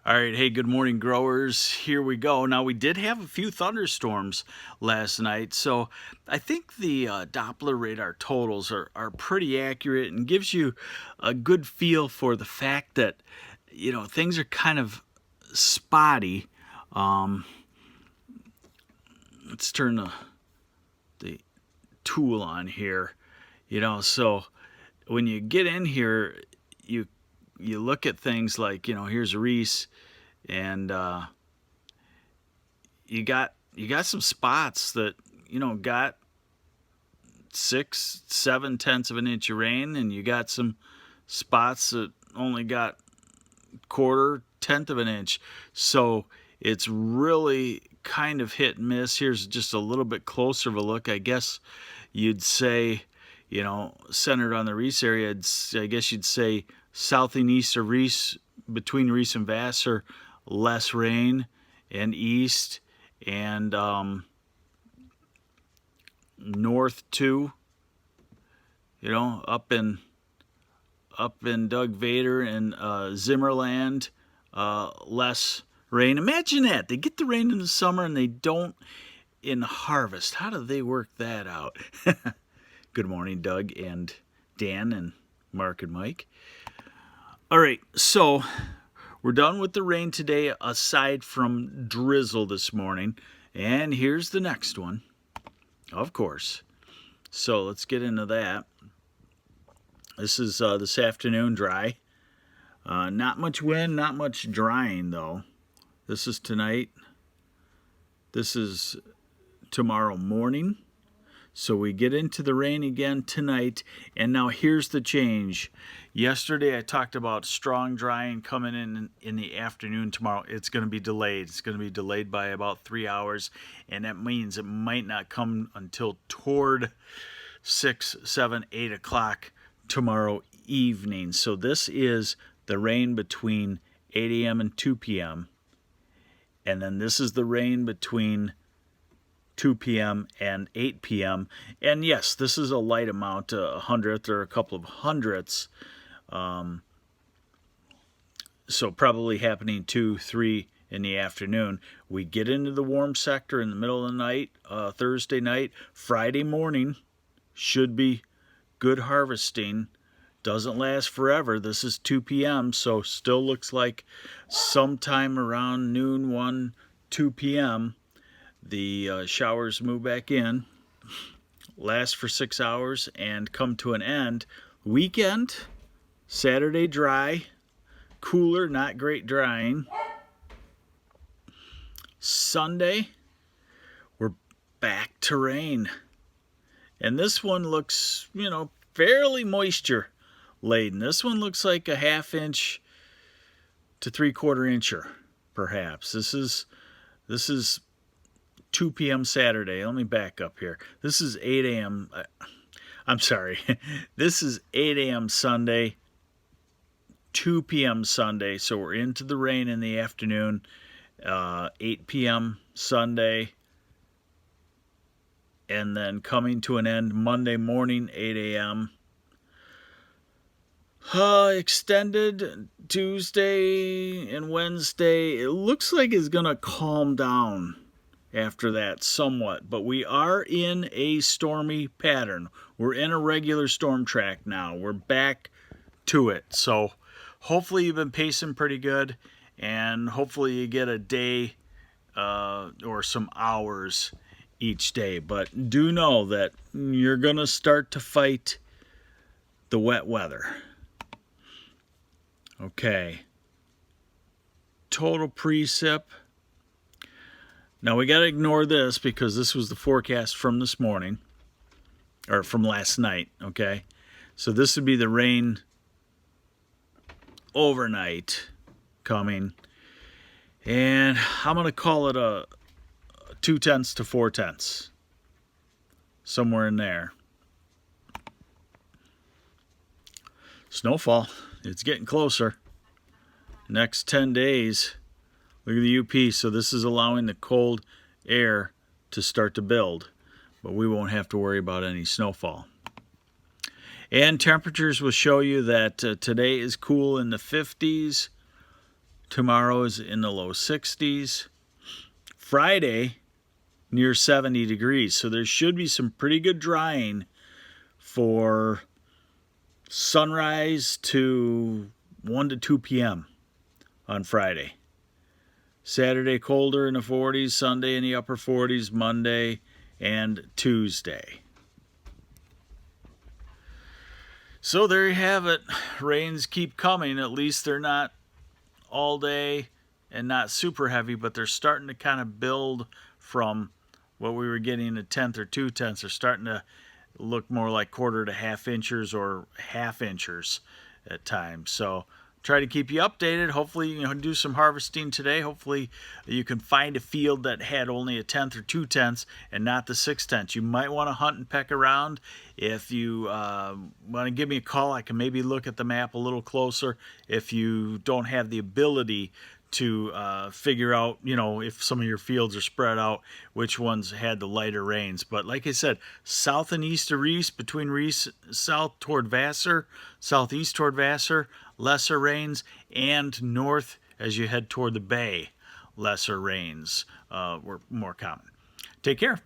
All right, hey, good morning, growers. Here we go. Now, we did have a few thunderstorms last night, so I think the Doppler radar totals are pretty accurate and gives you a good feel for the fact that, things are kind of spotty. Um, let's turn the tool on here. So when you get in here, you you look at things like, here's Reese, and you got some spots that got 6, 7 tenths of an inch of rain, and you got some spots that only got quarter tenth of an inch. So it's really kind of hit and miss. Here's just a little bit closer of a look. I guess you'd say, centered on the Reese area, I guess you'd say south and east of Reese, between Reese and Vassar, less rain, and east and north too. Up in Doug Vader and Zimmerland, less rain. Imagine that. They get the rain in the summer and they don't in harvest. How do they work that out? Good morning, Doug and Dan and Mark and Mike. All right, so we're done with the rain today, aside from drizzle this morning. And here's the next one, of course. So let's get into that. This is this afternoon, dry. Not much wind, not much drying, though. This is tonight. This is tomorrow morning. So we get into the rain again tonight. And now here's the change. Yesterday I talked about strong drying coming in the afternoon tomorrow. It's going to be delayed. It's going to be delayed by about 3 hours. And that means it might not come until toward 6, 7, 8 o'clock tomorrow evening. So this is the rain between 8 a.m. and 2 p.m. And then this is the rain between 2 p.m. and 8 p.m. And yes, this is a light amount, a hundredth or a couple of hundredths. So probably happening 2, 3 in the afternoon. We get into the warm sector in the middle of the night, Thursday night. Friday morning should be good harvesting. Doesn't last forever. This is 2 p.m., so still looks like sometime around noon, 1, 2 p.m., the showers move back in, last for 6 hours, and come to an end. Weekend, Saturday dry, cooler, not great drying. Sunday, we're back to rain. And this one looks, fairly moisture laden. This one looks like a 1/2 inch to 3/4 incher, perhaps. This is 2 p.m. Saturday. Let me back up here. This is 8 a.m. I'm sorry. This is 8 a.m. Sunday, 2 p.m. Sunday. So we're into the rain in the afternoon. 8 p.m. Sunday. And then coming to an end Monday morning, 8 a.m. Extended Tuesday and Wednesday. It looks like it's going to calm down after that somewhat. But we are in a stormy pattern. We're in a regular storm track now. We're back to it. So hopefully you've been pacing pretty good. And hopefully you get a day or some hours each day. But do know that you're going to start to fight the wet weather. Okay. Total precip. Now we got to ignore this because this was the forecast from this morning, or from last night, okay? So this would be the rain overnight coming. And I'm going to call it a 2 tenths to 4 tenths. Somewhere in there. Snowfall. It's getting closer. Next 10 days. Look at the UP. So this is allowing the cold air to start to build. But we won't have to worry about any snowfall. And temperatures will show you that today is cool in the 50s. Tomorrow is in the low 60s. Friday, near 70 degrees. So there should be some pretty good drying for sunrise to 1 to 2 p.m. on Friday. Saturday, colder in the 40s. Sunday in the upper 40s. Monday and Tuesday. So there you have it. Rains keep coming. At least they're not all day and not super heavy, but they're starting to kind of build from what we were getting a tenth or 2/10. They're starting to look more like quarter to half inches or half inches at times. So try to keep you updated. Hopefully you can do some harvesting today. Hopefully you can find a field that had only a tenth or 2/10 and not the 6/10. You might want to hunt and peck around. If you want to give me a call, I can maybe look at the map a little closer. If you don't have the ability to figure out, if some of your fields are spread out, which ones had the lighter rains. But like I said, south and east of Reese, between Reese, south toward Vassar, southeast toward Vassar, lesser rains, and north as you head toward the bay, lesser rains were more common. Take care.